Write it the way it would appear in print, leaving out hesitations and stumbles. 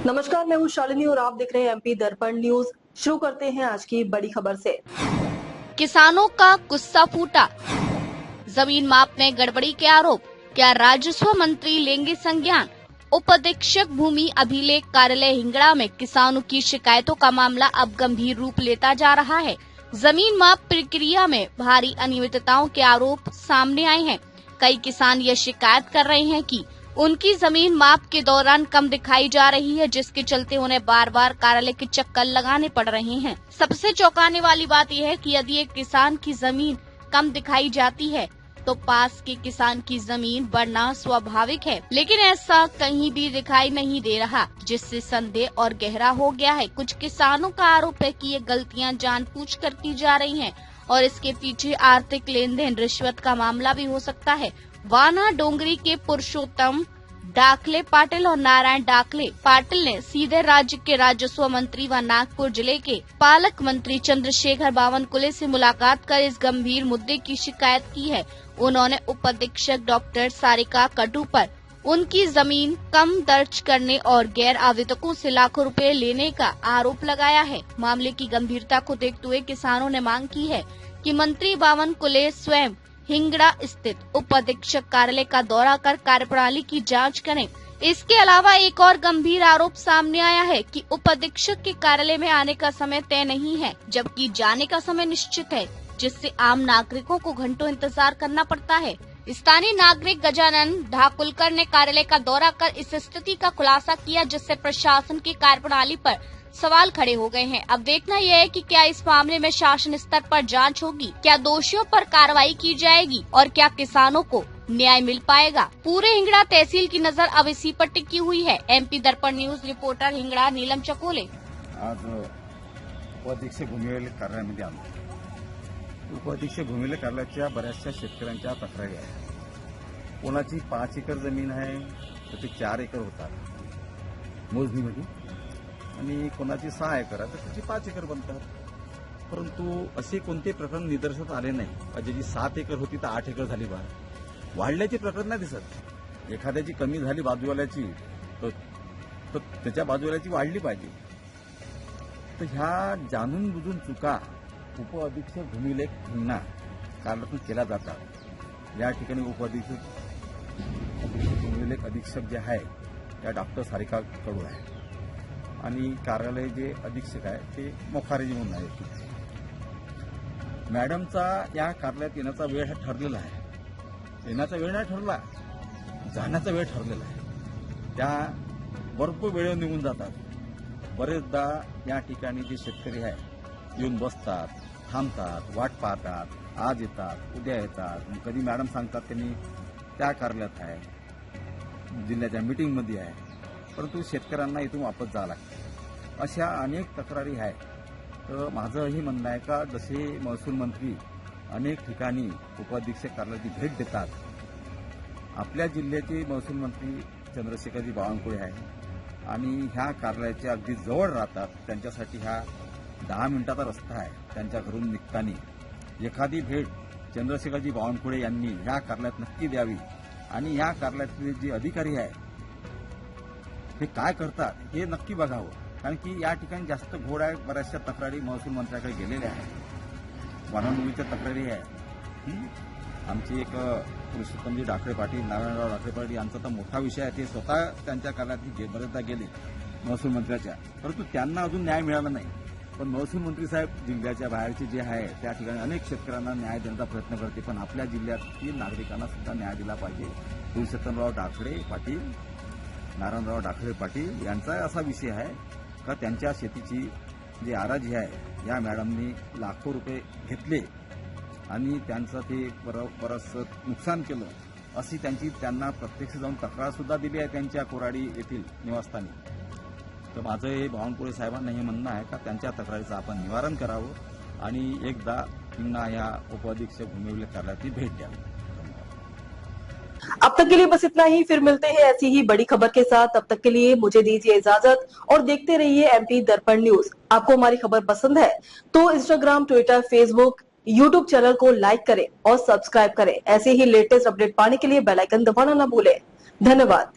नमस्कार, मैं हूँ शालिनी और आप देख रहे हैं एमपी दर्पण न्यूज। शुरू करते हैं आज की बड़ी खबर से। किसानों का गुस्सा फूटा, जमीन माप में गड़बड़ी के आरोप, क्या राजस्व मंत्री लेंगे संज्ञान? उप अधीक्षक भूमि अभिलेख कार्यालय हिंगड़ा में किसानों की शिकायतों का मामला अब गंभीर रूप लेता जा रहा है। जमीन माप प्रक्रिया में भारी अनियमितताओं के आरोप सामने आए हैं। कई किसान ये शिकायत कर रहे हैं कि उनकी जमीन माप के दौरान कम दिखाई जा रही है, जिसके चलते उन्हें बार बार कार्यालय के चक्कर लगाने पड़ रहे हैं। सबसे चौंकाने वाली बात यह है कि यदि एक किसान की जमीन कम दिखाई जाती है तो पास के किसान की जमीन बढ़ना स्वाभाविक है, लेकिन ऐसा कहीं भी दिखाई नहीं दे रहा, जिससे संदेह और गहरा हो गया है। कुछ किसानों का आरोप है कि ये गलतियां जानबूझकर की जा रही हैं और इसके पीछे आर्थिक लेन देन, रिश्वत का मामला भी हो सकता है। वाना डोंगरी के पुरुषोत्तम डाकले पाटिल और नारायण डाकले पाटिल ने सीधे राज्य के राजस्व मंत्री व नागपुर जिले के पालक मंत्री चंद्रशेखर बावनकुले से मुलाकात कर इस गंभीर मुद्दे की शिकायत की है। उन्होंने उप अधीक्षक डॉक्टर सारिका कटू पर उनकी जमीन कम दर्ज करने और गैर आवेदकों से लाखों रुपए लेने का आरोप लगाया है। मामले की गंभीरता को देखते हुए किसानों ने मांग की है कि मंत्री बावनकुले स्वयं हिंगड़ा स्थित उप अधीक्षक कार्यालय का दौरा कर कार्यप्रणाली की जांच करें। इसके अलावा एक और गंभीर आरोप सामने आया है कि उप अधीक्षक के कार्यालय में आने का समय तय नहीं है, जबकि जाने का समय निश्चित है, जिससे आम नागरिकों को घंटों इंतजार करना पड़ता है। स्थानीय नागरिक गजानन ढाकुलकर ने कार्यालय का दौरा कर इस स्थिति का खुलासा किया, जिससे प्रशासन की कार्यप्रणाली पर सवाल खड़े हो गए हैं। अब देखना यह है कि क्या इस मामले में शासन स्तर पर जांच होगी, क्या दोषियों पर कार्रवाई की जाएगी और क्या किसानों को न्याय मिल पाएगा। पूरे हिंगड़ा तहसील की नजर अब इसी पर टिकी हुई है। एमपी दर्पण न्यूज रिपोर्टर हिंगड़ा नीलम चकोले। आज उपाधीक्षक भूमी अभिलेख कार्यालयामध्ये आलो। उपाधीक्षक भूमी अभिलेख कार्यालयाच्या बऱ्याचशा शेतकऱ्यांच्या तक्रारी आहेत। कोणाची 5 एकर जमीन आहे तर ती 4 एकर होतात मोजणीमध्ये, आणि कोणाची 6 एकर आहे तर त्याची 5 एकर बनतात। परंतु असे कोणते प्रकरण निदर्शनास आले नाही। ज्याची 7 एकर होती तर 8 एकर झाली, वाढल्याचे प्रकरण नाही दिसत। एखाद्याची कमी झाली बाजूवाल्याची तर त्याच्या बाजूवाल्याची वाढली पाहिजे। तर ह्या जाणून बुजून चुका उप अधीक्षक भूमी अभिलेख हिंगणा कार्यालयातून केल्या जातात। या ठिकाणी उप अधीक्षक भूमी अभिलेख अधीक्षक जे आहे त्या डॉक्टर सारिका कडू आहे आणि कार्यालय जे अधीक्षक आहे ते मोखारेजी म्हणून आहे। मॅडमचा या कार्यालयात येण्याचा वेळ हा ठरलेला आहे। येण्याचा वेळ नाही ठरला, जाण्याचा वेळ ठरलेला आहे। त्या भरपूर वेळेवर निघून जातात। बरेचदा या ठिकाणी जे शेतकरी आहे येऊन बसतात, थांबतात, वाट पाहतात, आज येतात, उद्या येतात। कधी मॅडम सांगतात त्यांनी त्या कार्यालयात आहे, जिल्ह्याच्या मीटिंगमध्ये आहे, परंतु शेतकऱ्यांना इथून वापस जावं लागतं। अशा अनेक तक्रारी आहेत। तर माझं हे म्हणणं आहे का जसे महसूल मंत्री अनेक ठिकाणी उपाधीक्षक कार्यालयाची भेट देतात, आपल्या जिल्ह्याचे महसूल मंत्री चंद्रशेखरजी बावनकुळे आहे आणि ह्या कार्यालयाच्या अगदी जवळ राहतात। त्यांच्यासाठी हा 10 मिनिटाचा रस्ता आहे। त्यांच्या घरून निघताना एखादी भेट चंद्रशेखरजी बावनकुळे यांनी ह्या कार्यालयात नक्की द्यावी आणि ह्या कार्यालयातले जे अधिकारी आहे हे काय करतात हे नक्की बघावं। कारण की या ठिकाणी जास्त घोड आहे। बऱ्याचशा तक्रारी महसूल मंत्र्याकडे गेलेल्या आहेत, वानामुळीच्या तक्रारी आहे। आमचे एक पुरुषोत्तमजी डाकळे पाटील, नारायणराव डाकळे पाटील यांचा तर मोठा विषय आहे। ते स्वतः त्यांच्या कार्यालयात बरेचदा गेले महसूल मंत्र्याच्या, परंतु त्यांना अजून न्याय मिळाला नाही। पण महसूल मंत्री साहेब जिल्ह्याच्या बाहेरचे जे आहे त्या ठिकाणी अनेक शेतकऱ्यांना न्याय देण्याचा प्रयत्न करते, पण आपल्या जिल्ह्यातील नागरिकांना सुद्धा न्याय दिला पाहिजे। पुरुषोत्तमराव डाकळे पाटील, नारायणराव डाकळे पाटील यांचा असा विषय आहे का त्यांच्या शेतीची जी आराजी आहे या मॅडमनी लाखो रुपये घेतले आणि त्यांचं ते बरंच नुकसान केलं, अशी त्यांना प्रत्यक्ष जाऊन तक्रार सुद्धा दिली आहे त्यांच्या कोराडी येथील निवासस्थानी। तर माझं हे बावनकुळे साहेबांना हे म्हणणं आहे का त्यांच्या तक्रारीचं आपण निवारण करावं आणि एकदा पुन्हा या उप अधीक्षक भूमी अभिलेख कार्यालयाची भेट द्यावी। अब तक के लिए बस इतना ही। फिर मिलते हैं ऐसी ही बड़ी खबर के साथ। तब तक के लिए मुझे दीजिए इजाजत और देखते रहिए एमपी दर्पण न्यूज। आपको हमारी खबर पसंद है तो Instagram, Twitter, Facebook, YouTube channel को लाइक करें और सब्सक्राइब करें। ऐसे ही लेटेस्ट अपडेट पाने के लिए बेल आइकन दबाना न भूलें। धन्यवाद।